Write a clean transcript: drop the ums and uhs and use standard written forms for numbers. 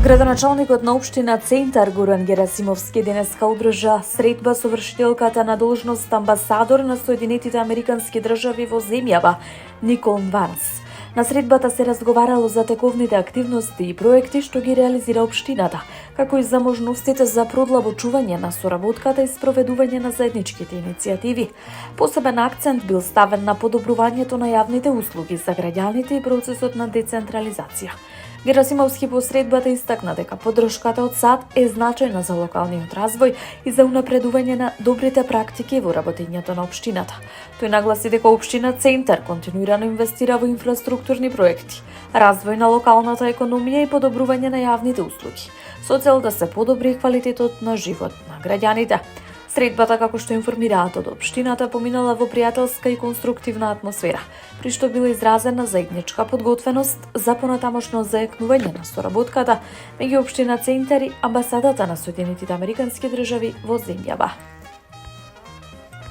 Градоначалникот на општина Центар Горан Герасимовски денеска одржа средба со вршителката на должност амбасадор на Соединетите Американски држави во земјава Никол Ванс. На средбата се разговарало за тековните активности и проекти што ги реализира општината, како и за можностите за продлабочување на соработката и спроведување на заедничките иницијативи. Посебен акцент бил ставен на подобрувањето на јавните услуги за граѓаните и процесот на децентрализација. Герасимовски по средбата истакна дека поддршката од САД е значајна за локалниот развој и за унапредување на добрите практики во работењето на општината. Тој нагласи дека општина Центар континуирано инвестира во инфраструктурни проекти, развој на локалната економија и подобрување на јавните услуги, со цел да се подобри квалитетот на живот на граѓаните. Средбата, како што информираат од општината, поминала во пријателска и конструктивна атмосфера, при што била изразена заедничка подготвеност за понатамошно заекнување на соработката меѓу општина Центар и амбасадата на Соединетите Американски држави во земјава.